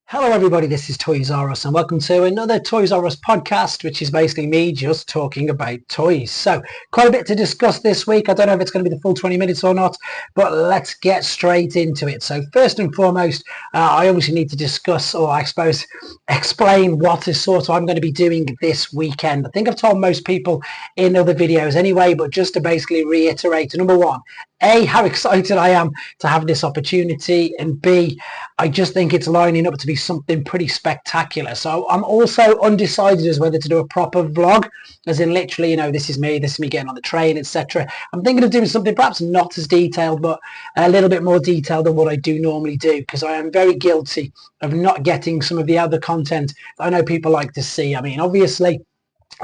Hello everybody, this is Toys R Us and welcome to another Toys R Us podcast, which is basically me just talking about toys. So quite a bit to discuss this week. I don't know if it's going to be the full 20 minutes or not, but let's get straight into it. So first and foremost, I obviously need to discuss, or I suppose explain what is sort of I'm going to be doing this weekend. I think I've told most people in other videos anyway, but just to basically reiterate, number one, A, how excited I am to have this opportunity, and B, I just think it's lining up to be something pretty spectacular. So I'm also undecided as whether to do a proper vlog, as in literally, you know, this is me getting on the train, etc. I'm thinking of doing something perhaps not as detailed, but a little bit more detailed than what I do normally do, because I am very guilty of not getting some of the other content that I know people like to see. I mean, obviously,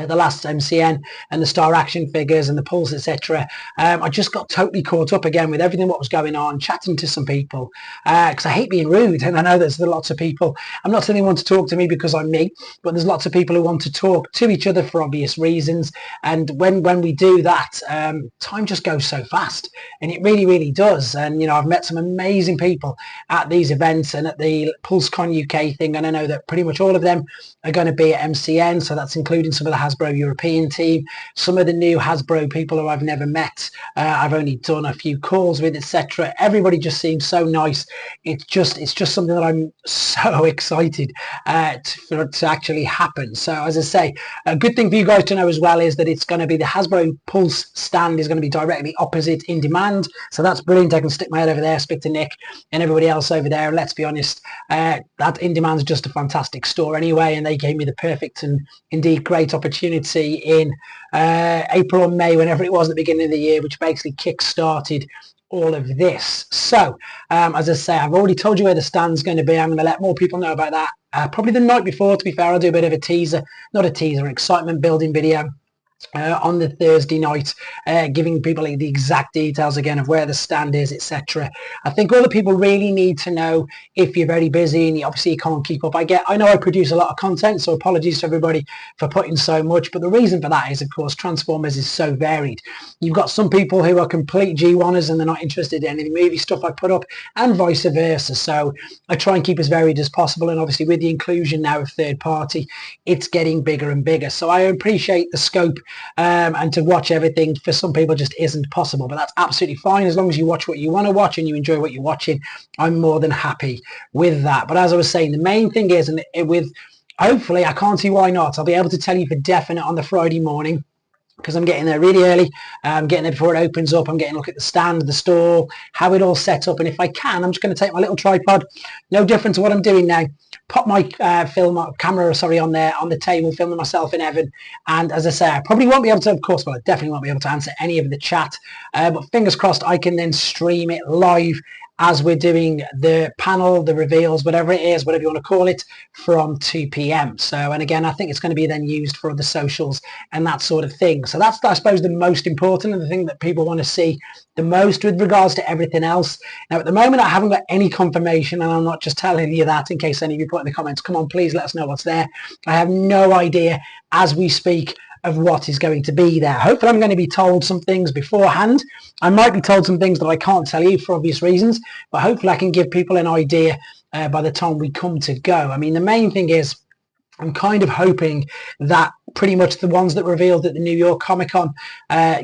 the last MCM and the Star action figures and the Pulse, etc. I just got totally caught up again with everything what was going on, chatting to some people, because I hate being rude, and I know there's lots of people. I'm not saying they want to talk to me because I'm me, but there's lots of people who want to talk to each other for obvious reasons, and when we do that, time just goes so fast, and it really does. And you know, I've met some amazing people at these events and at the PulseCon UK thing, and I know that pretty much all of them are going to be at MCN, so that's including some of the Hasbro European team, some of the new Hasbro people who I've never met, I've only done a few calls with, etc. Everybody just seems so nice. It's just something that I'm so excited for it to actually happen. So as I say, a good thing for you guys to know as well is that it's going to be the Hasbro Pulse stand is going to be directly opposite In Demand, so that's brilliant. I can stick my head over there, speak to Nick and everybody else over there. Let's be honest, that In Demand is just a fantastic store anyway, and they gave me the perfect and indeed great opportunity in April or May, whenever it was at the beginning of the year, which basically kick-started all of this. So as I say, I've already told you where the stand's going to be. I'm going to let more people know about that probably the night before. To be fair, I'll do a bit of a teaser, not a teaser, an excitement building video on the Thursday night, giving people the exact details again of where the stand is, etc. I think all the people really need to know, if you're very busy and you obviously can't keep up. I know I produce a lot of content, so apologies to everybody for putting so much, but the reason for that is, of course, Transformers is so varied. You've got some people who are complete G1ers and they're not interested in any movie stuff I put up, and vice versa. So I try and keep as varied as possible, and obviously with the inclusion now of third party, it's getting bigger and bigger. So I appreciate the scope, and to watch everything for some people just isn't possible, but that's absolutely fine. As long as you watch what you want to watch and you enjoy what you're watching, I'm more than happy with that. But as I was saying, the main thing is, and with hopefully, I can't see why not, I'll be able to tell you for definite on the Friday morning, because I'm getting there really early. I'm getting there before it opens up. I'm getting a look at the stand, the stall, how it all set up. And if I can, I'm just going to take my little tripod, no different to what I'm doing now, pop my camera on there on the table, filming myself and Evan. And as I say, I probably won't be able to, of course, well, I definitely won't be able to answer any of the chat. But fingers crossed, I can then stream it live as we're doing the panel, the reveals, whatever it is, whatever you want to call it, from 2 p.m. So, and again, I think it's going to be then used for the socials and that sort of thing. So that's, I suppose, the most important and the thing that people want to see the most with regards to everything else. Now, at the moment, I haven't got any confirmation, and I'm not just telling you that in case any of you put in the comments, come on, please let us know what's there. I have no idea as we speak of what is going to be there. Hopefully I'm going to be told some things beforehand. I might be told some things that I can't tell you for obvious reasons, but hopefully I can give people an idea by the time we come to go. I mean, the main thing is, I'm kind of hoping that pretty much the ones that revealed at the New York Comic Con,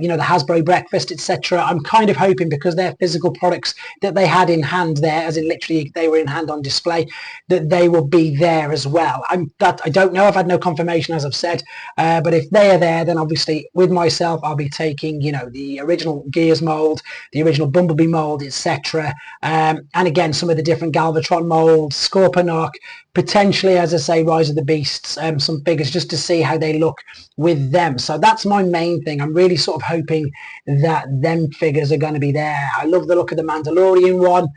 you know, the Hasbro breakfast, etc. I'm kind of hoping, because they're physical products that they had in hand there, as in literally they were in hand on display, that they will be there as well. I don't know. I've had no confirmation, as I've said, but if they are there, then obviously with myself, I'll be taking, you know, the original Gears mold, the original Bumblebee mold, etc. And again, some of the different Galvatron molds, Scorponok, potentially, as I say, Rise of the Beasts, some figures, just to see how they look with them. So that's my main thing. I'm really sort of hoping that them figures are going to be there. I love the look of the Mandalorian one.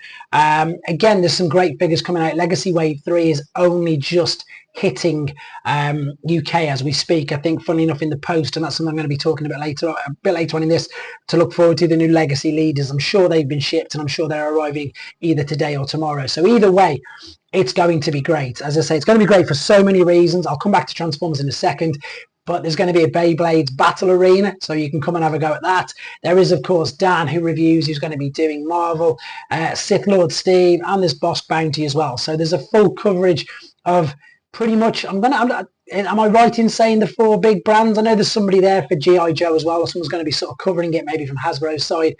Again, there's some great figures coming out. Legacy Wave 3 is only just hitting UK as we speak. I think, funnily enough, in the post, and that's something I'm going to be talking about a bit later on in this, to look forward to the new Legacy leaders. I'm sure they've been shipped, and I'm sure they're arriving either today or tomorrow. So either way, it's going to be great. As I say, it's going to be great for so many reasons. I'll come back to Transformers in a second. But there's going to be a Beyblades battle arena, so you can come and have a go at that. There is, of course, Dan, who reviews, who's going to be doing Marvel, Sith Lord Steve, and there's Boss Bounty as well. So there's a full coverage of pretty much, am I right in saying the 4 big brands? I know there's somebody there for G.I. Joe as well. Someone's going to be sort of covering it, maybe from Hasbro's side.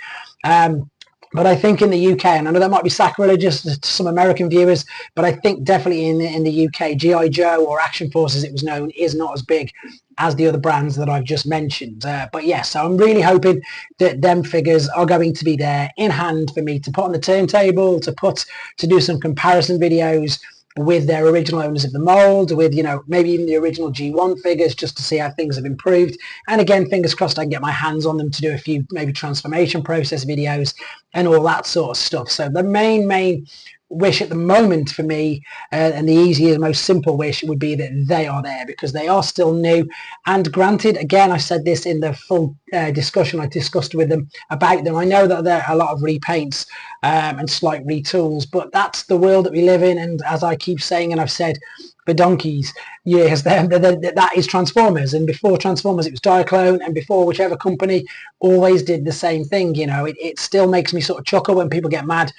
But I think in the UK, and I know that might be sacrilegious to some American viewers, but I think definitely in the UK, G.I. Joe, or Action Forces it was known, is not as big as the other brands that I've just mentioned. But yes, so I'm really hoping that them figures are going to be there in hand for me to put on the turntable, to do some comparison videos with their original owners of the mold, with, you know, maybe even the original G1 figures, just to see how things have improved. And again, fingers crossed I can get my hands on them to do a few maybe transformation process videos and all that sort of stuff. So the main wish at the moment for me, and the easiest, most simple wish, would be that they are there, because they are still new. And granted, again, I said this in the full discussion I discussed with them about them, I know that there are a lot of repaints and slight retools, but that's the world that we live in. And as I keep saying, and I've said for donkeys years, that is Transformers, and before Transformers it was Diaclone, and before whichever company always did the same thing. You know, it still makes me sort of chuckle when people get mad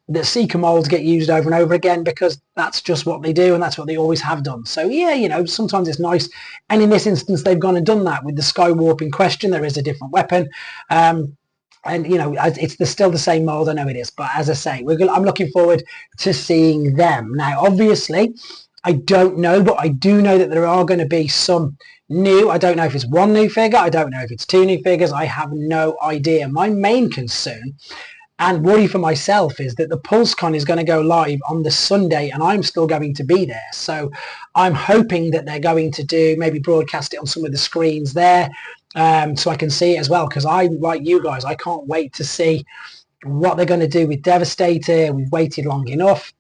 that Seeker molds get used over and over again, because that's just what they do, and that's what they always have done. So yeah, you know, sometimes it's nice, and in this instance they've gone and done that with the Skywarp in question. There is a different weapon, and you know, it's still the same mold, I know it is, but as I say, I'm looking forward to seeing them. Now obviously I don't know, but I do know that there are going to be some new. I don't know if it's 1 new figure, I don't know if it's 2 new figures, I have no idea. My main concern and worry for myself is that the PulseCon is going to go live on the Sunday, and I'm still going to be there. So I'm hoping that they're going to maybe broadcast it on some of the screens there, so I can see it as well, because I, like you guys, I can't wait to see what they're going to do with Devastator. We've waited long enough.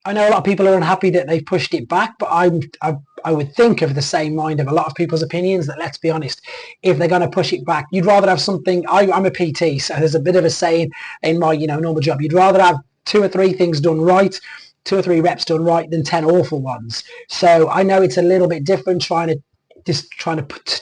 I know a lot of people are unhappy that they've pushed it back, but I would think of the same mind of a lot of people's opinions, that, let's be honest, if they're going to push it back, you'd rather have something. I'm a PT, so there's a bit of a saying in my, you know, normal job, you'd rather have 2 or 3 things done right, 2 or 3 reps done right, than 10 awful ones. So I know it's a little bit different trying to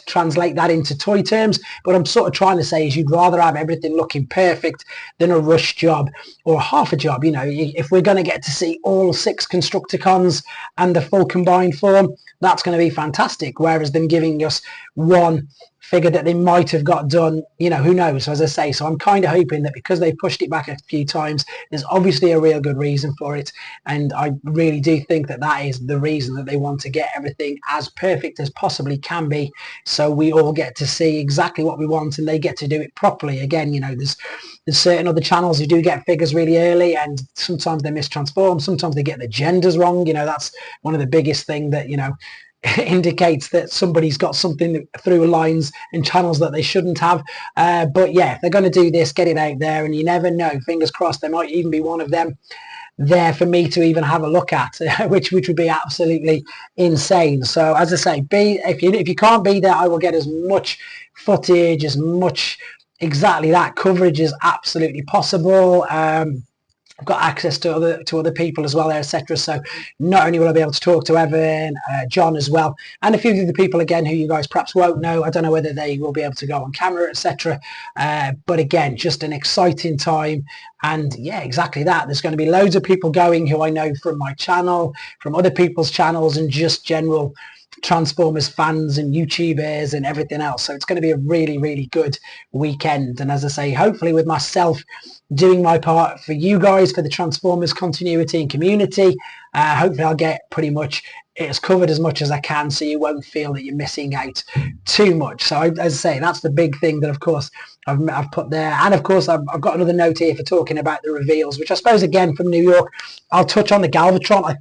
translate that into toy terms, but I'm sort of trying to say is you'd rather have everything looking perfect than a rush job or half a job. You know, if we're going to get to see all 6 Constructicons and the full combined form, that's going to be fantastic, whereas them giving us 1 figure that they might have got done, you know, who knows, as I say. So I'm kind of hoping that because they've pushed it back a few times, there's obviously a real good reason for it, and I really do think that that is the reason, that they want to get everything as perfect as possibly can be, so we all get to see exactly what we want and they get to do it properly. Again, you know, there's certain other channels who do get figures really early, and sometimes they mistransform, sometimes they get the genders wrong. You know, that's one of the biggest thing that, you know, indicates that somebody's got something through lines and channels that they shouldn't have. But yeah, if they're going to do this, get it out there, and you never know, fingers crossed, there might even be one of them there for me to even have a look at, which would be absolutely insane. So as I say, if you can't be there, I will get as much footage, as much exactly that coverage as absolutely possible. I've got access to other people as well there, etc. So not only will I be able to talk to Evan, John as well, and a few of the people again who you guys perhaps won't know. I don't know whether they will be able to go on camera, etc. But again, just an exciting time. And yeah, exactly that. There's going to be loads of people going who I know from my channel, from other people's channels, and just general Transformers fans and YouTubers and everything else. So it's going to be a really good weekend. And as I say, hopefully with myself doing my part for you guys, for the Transformers continuity and community, hopefully I'll get pretty much it's covered as much as I can, so you won't feel that you're missing out too much. So as I say, that's the big thing that of course I've put there. And of course I've got another note here for talking about the reveals, which I suppose again from New York, I'll touch on the Galvatron. I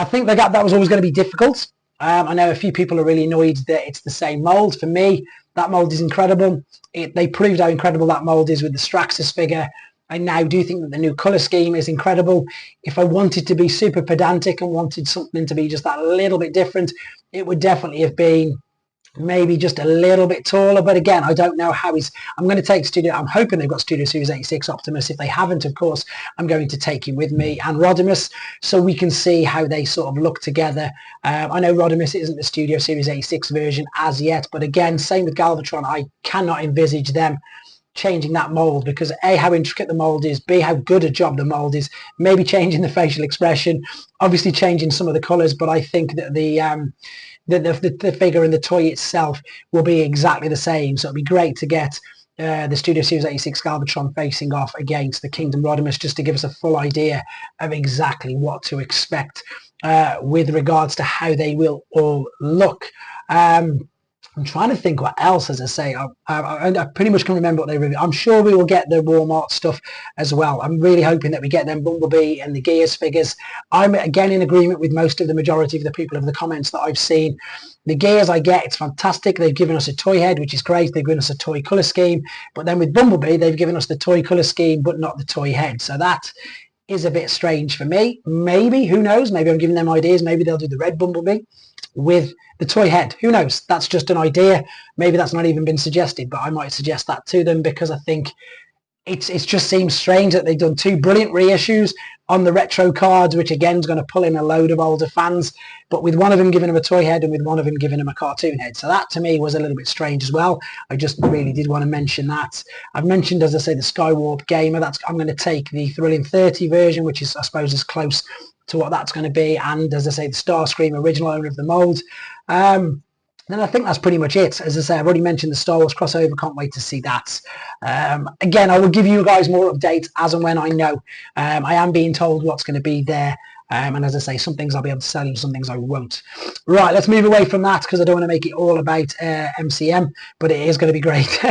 think that was always going to be difficult. I know a few people are really annoyed that it's the same mold. For me, that mold is incredible. They proved how incredible that mold is with the Straxus figure. I now do think that the new colour scheme is incredible. If I wanted to be super pedantic and wanted something to be just that little bit different, it would definitely have been maybe just a little bit taller, but again, I don't know how he's. I'm going to take I'm hoping they've got Studio Series 86 Optimus. If they haven't, of course, I'm going to take him with me, and Rodimus, so we can see how they sort of look together. I know Rodimus isn't the Studio Series 86 version as yet, but again, same with Galvatron. I cannot envisage them changing that mold, because A, how intricate the mold is, B, how good a job the mold is, maybe changing the facial expression, obviously changing some of the colors, but I think that the figure and the toy itself will be exactly the same. So it'd be great to get the Studio Series 86 Galvatron facing off against the Kingdom Rodimus, just to give us a full idea of exactly what to expect with regards to how they will all look. I'm trying to think what else, as I say. I pretty much can remember what they reviewed. I'm sure we will get the Walmart stuff as well. I'm really hoping that we get them Bumblebee and the Gears figures. I'm again in agreement with most of the majority of the people of the comments that I've seen. The Gears I get, it's fantastic. They've given us a toy head, which is great. They've given us a toy colour scheme. But then with Bumblebee, they've given us the toy colour scheme, but not the toy head. So that is a bit strange for me. Maybe, who knows? Maybe I'm giving them ideas. Maybe they'll do the red Bumblebee with the toy head. Who knows? That's just an idea. Maybe that's not even been suggested, but I might suggest that to them, because I think it just seems strange that they've done two brilliant reissues on the retro cards, which again is going to pull in a load of older fans, but with one of them giving them a toy head and with one of them giving them a cartoon head. So that to me was a little bit strange as well. I just really did want to mention that. I've mentioned, as I say, the Skywarp Gamer. I'm going to take the Thrilling 30 version, which is, I suppose, as close to what that's going to be, and as I say, the Starscream original owner of the mold. Then I think that's pretty much it. As I say, I've already mentioned the Star Wars crossover. Can't wait to see that. Again, I will give you guys more updates as and when I know. I am being told what's going to be there. And as I say, some things I'll be able to sell you, some things I won't. Right, let's move away from that, because I don't want to make it all about MCM, but it is going to be great.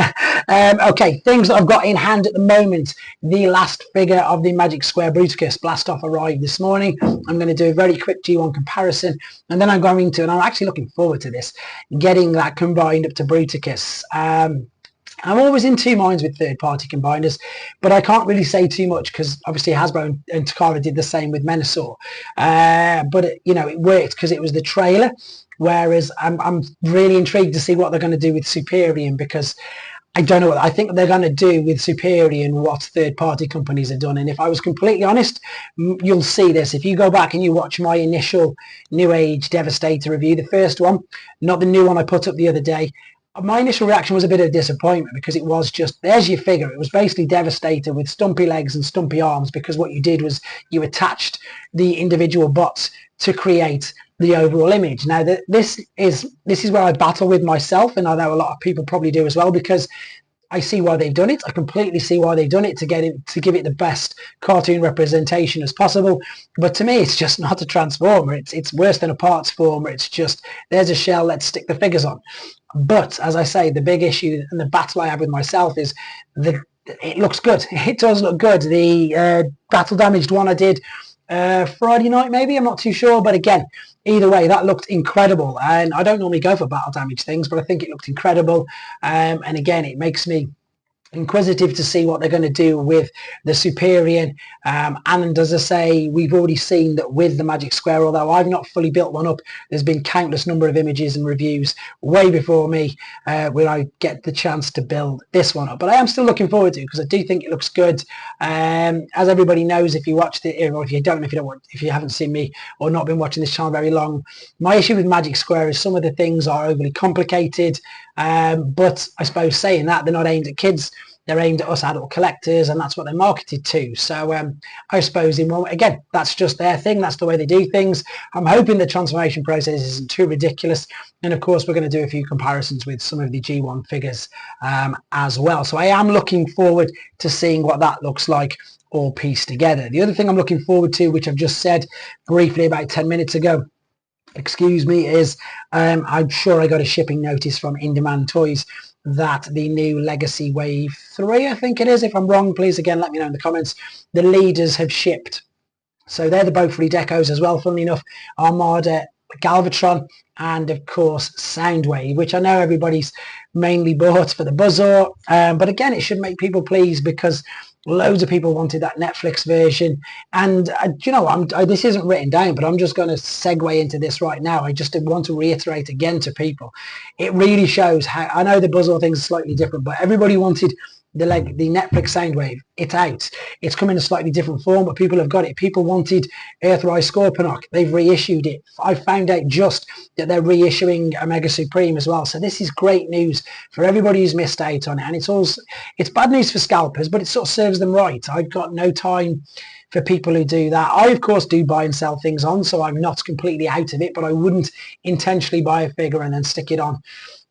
Okay, things that I've got in hand at the moment. The last figure of the Magic Square Bruticus Blastoff arrived this morning. I'm going to do a very quick G1 comparison, and then I'm going to, and I'm actually looking forward to this, getting that combined up to Bruticus. I'm always in two minds with third-party combiners, but I can't really say too much, because obviously Hasbro and Takara did the same with Menasor. But it worked because it was the trailer, whereas I'm really intrigued to see what they're going to do with Superion, because I don't know what I think they're going to do with Superion what third-party companies have done. And if I was completely honest, you'll see this. If you go back and you watch my initial New Age Devastator review, the first one, not the new one I put up the other day, my initial reaction was a bit of disappointment, because it was just, there's your figure. It was basically Devastator with stumpy legs and stumpy arms, because what you did was you attached the individual bots to create the overall image. Now, this is where I battle with myself, and I know a lot of people probably do as well, because I see why they've done it. I completely see why they've done it, to give it the best cartoon representation as possible. But to me, it's just not a transformer. It's worse than a parts former. It's just, there's a shell, let's stick the figures on. But as I say, the big issue and the battle I have with myself is that it looks good. It does look good. The battle damaged one I did Friday night, maybe, I'm not too sure, but again, either way, that looked incredible. And I don't normally go for battle damage things, but I think it looked incredible. And again, it makes me inquisitive to see what they're going to do with the Superion. And as I say, we've already seen that with the Magic Square, although I've not fully built one up, there's been countless number of images and reviews way before me when I get the chance to build this one up. But I am still looking forward to it, because I do think it looks good. As everybody knows, if you watched it, or if you don't, if you haven't seen me or not been watching this channel very long, my issue with Magic Square is some of the things are overly complicated. But I suppose saying that, they're not aimed at kids. They're aimed at us adult collectors, and that's what they're marketed to. So I suppose, again, that's just their thing. That's the way they do things. I'm hoping the transformation process isn't too ridiculous. And of course, we're going to do a few comparisons with some of the G1 figures as well. So I am looking forward to seeing what that looks like all pieced together. The other thing I'm looking forward to, which I've just said briefly about 10 minutes ago, excuse me, is I'm sure I got a shipping notice from In Demand Toys that the new Legacy Wave 3, I think it is. If I'm wrong, please again let me know in the comments. The leaders have shipped. So they're the both free decos as well, funnily enough. Armada, Galvatron, and of course Soundwave, which I know everybody's mainly bought for the Buzzsaw. But again, it should make people pleased, because Loads of people wanted that Netflix version, and you know, this isn't written down, but I'm just going to segue into this right now. I just want to reiterate again to people, it really shows how, I know the Buzzsaw things are slightly different, but everybody wanted the Netflix Soundwave. It's out. It's come in a slightly different form, but people have got it. People wanted Earthrise Scorponok. They've reissued it. I found out just that they're reissuing Omega Supreme as well. So this is great news for everybody who's missed out on it. And it's bad news for scalpers, but it sort of serves them right. I've got no time for people who do that. I, of course, do buy and sell things on, so I'm not completely out of it, but I wouldn't intentionally buy a figure and then stick it on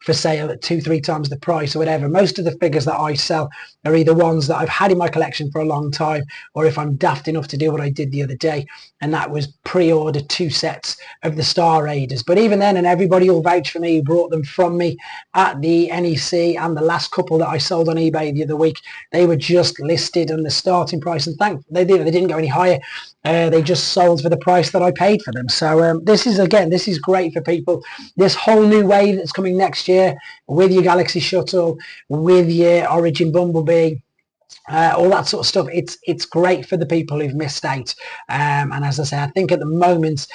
for sale at 2-3 times the price or whatever. Most of the figures that I sell are either ones that I've had in my collection for a long time, or if I'm daft enough to do what I did the other day, and that was pre-order 2 sets of the Star Raiders. But even then, and everybody will vouch for me who brought them from me at the NEC, and the last couple that I sold on eBay the other week, they were just listed on the starting price, and they didn't go any higher. They just sold for the price that I paid for them. So this is great for people. This whole new wave that's coming next year with your Galaxy Shuttle, with your Origin Bumblebee, all that sort of stuff. It's great for the people who've missed out. And as I say, I think at the moment,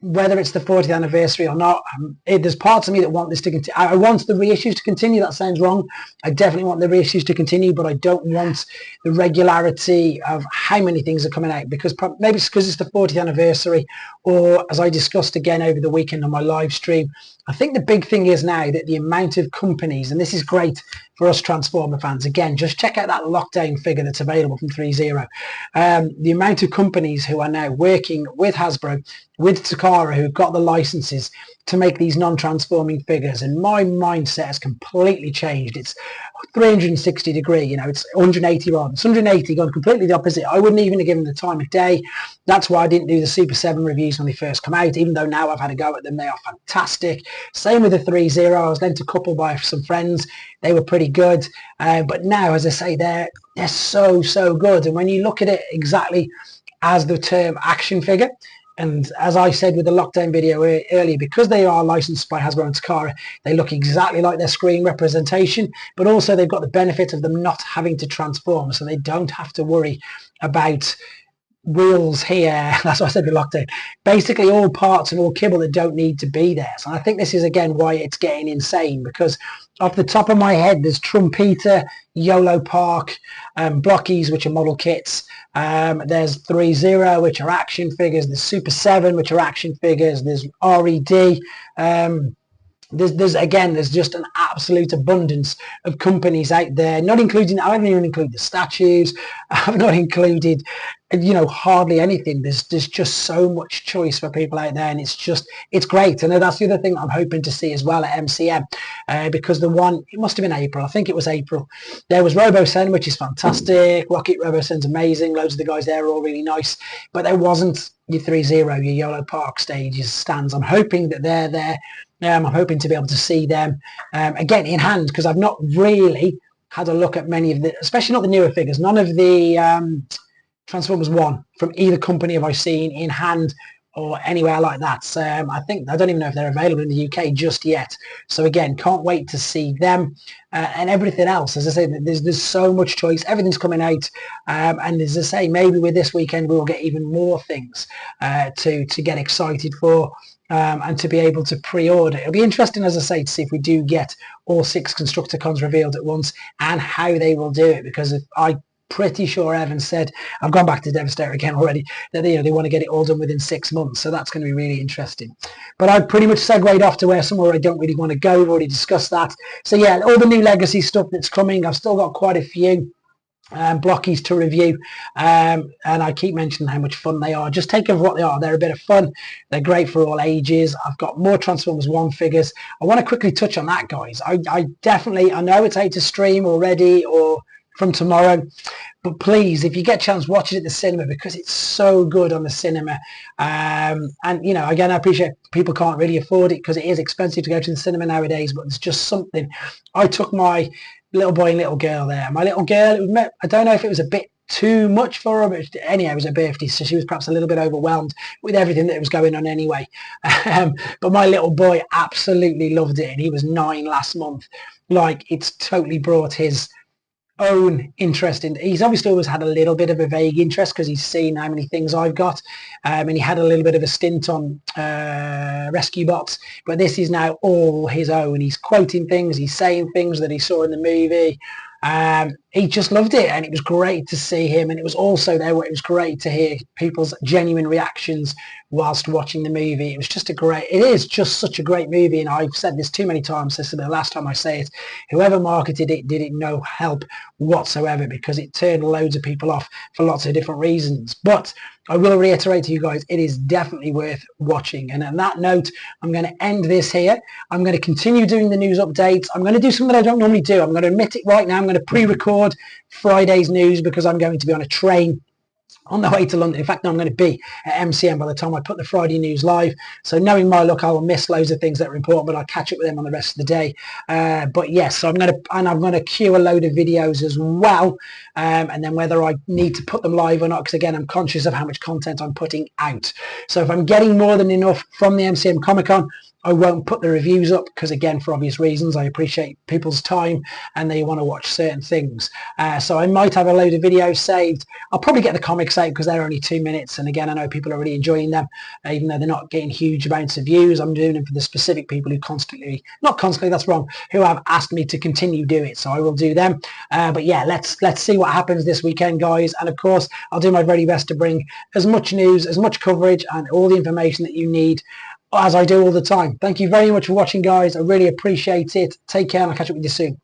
whether it's the 40th anniversary or not, there's parts of me that want this to continue. I want the reissues to continue. That sounds wrong. I definitely want the reissues to continue, but I don't want the regularity of how many things are coming out, because maybe it's because it's the 40th anniversary, or as I discussed again over the weekend on my live stream, I think the big thing is now that the amount of companies, and this is great for us Transformer fans, again, just check out that lockdown figure that's available from 3.0. The amount of companies who are now working with Hasbro, with Takara, who've got the licenses to make these non-transforming figures, and my mindset has completely changed. It's 360 degree, you know, it's 180 rather. It's 180 gone completely the opposite. I wouldn't even have given the time of day. That's why I didn't do the Super 7 reviews when they first come out, even though now I've had a go at them. They are fantastic. Same with the 3.0. I was lent a couple by some friends. They were pretty good. But now, as I say, they're so good. And when you look at it exactly as the term action figure, and as I said with the lockdown video earlier, because they are licensed by Hasbro and Takara, they look exactly like their screen representation, but also they've got the benefit of them not having to transform, so they don't have to worry about wheels here. That's what I said with lockdown. Basically all parts and all kibble that don't need to be there. So I think this is again why it's getting insane, because off the top of my head there's Trumpeter, YOLO Park, Blockies, which are model kits, there's 3.0, which are action figures, there's Super 7, which are action figures, there's RED, there's just an absolute abundance of companies out there, not including, I haven't even included the statues, I've not included, you know, hardly anything. There's just so much choice for people out there, and it's great. And that's the other thing I'm hoping to see as well at MCM, because the one, it must have been April, I think it was April, there was RoboSen, which is fantastic. Rocket RoboSen's amazing, loads of the guys there are all really nice, but there wasn't your 3.0, your YOLO Park stages, stands. I'm hoping that they're there. I'm hoping to be able to see them again in hand, because I've not really had a look at many of the, especially not the newer figures. None of the Transformers 1 from either company have I seen in hand or anywhere like that. So I don't even know if they're available in the UK just yet. So again, can't wait to see them and everything else. As I say, there's so much choice. Everything's coming out, and as I say, maybe with this weekend we'll get even more things to get excited for. And to be able to pre-order. It'll be interesting, as I say, to see if we do get all 6 Constructicons revealed at once and how they will do it, because I'm pretty sure Evan said, I've gone back to Devastator again already, that they want to get it all done within 6 months, so that's going to be really interesting. But I've pretty much segued off to somewhere I don't really want to go. We've already discussed that. So yeah, all the new Legacy stuff that's coming, I've still got quite a few blockies to review, and I keep mentioning how much fun they are. Just take them for what they are. They're a bit of fun. They're great for all ages. I've got more Transformers 1 figures. I want to quickly touch on that, guys. I definitely, I know it's out to stream already or from tomorrow, but please, if you get a chance, watch it at the cinema, because it's so good on the cinema. And you know, again, I appreciate people can't really afford it because it is expensive to go to the cinema nowadays, but it's just something. I took my little boy and little girl there. My little girl, I don't know if it was a bit too much for her, but anyhow, it was her birthday, so she was perhaps a little bit overwhelmed with everything that was going on anyway. But my little boy absolutely loved it, and he was 9 last month. Like, it's totally brought his own interest in, he's obviously always had a little bit of a vague interest because he's seen how many things I've got, and he had a little bit of a stint on Rescue Bots, but this is now all his own. He's quoting things, he's saying things that he saw in the movie. He just loved it, and it was great to see him, and it was also there where it was great to hear people's genuine reactions whilst watching the movie. It is just such a great movie, and I've said this too many times, this is the last time I say it, whoever marketed it did it no help whatsoever, because it turned loads of people off for lots of different reasons. But I will reiterate to you guys, it is definitely worth watching. And on that note, I'm going to end this here. I'm going to continue doing the news updates. I'm going to do something that I don't normally do. I'm going to admit it right now. I'm going to pre-record Friday's news because I'm going to be on a train on the way to London. In fact, no, I'm going to be at MCM by the time I put the Friday news live. So knowing my luck, I will miss loads of things that are important, but I'll catch up with them on the rest of the day. But yes, so I'm going to queue a load of videos as well. And then whether I need to put them live or not, because again, I'm conscious of how much content I'm putting out. So if I'm getting more than enough from the MCM Comic Con, I won't put the reviews up because, again, for obvious reasons, I appreciate people's time and they want to watch certain things. So I might have a load of videos saved. I'll probably get the comics out because they're only 2 minutes. And again, I know people are really enjoying them, even though they're not getting huge amounts of views. I'm doing them for the specific people who not constantly, that's wrong, who have asked me to continue doing it. So I will do them. But yeah, let's see what happens this weekend, guys. And of course, I'll do my very best to bring as much news, as much coverage and all the information that you need as I do all the time. Thank you very much for watching, guys. I really appreciate it. Take care, and I'll catch up with you soon.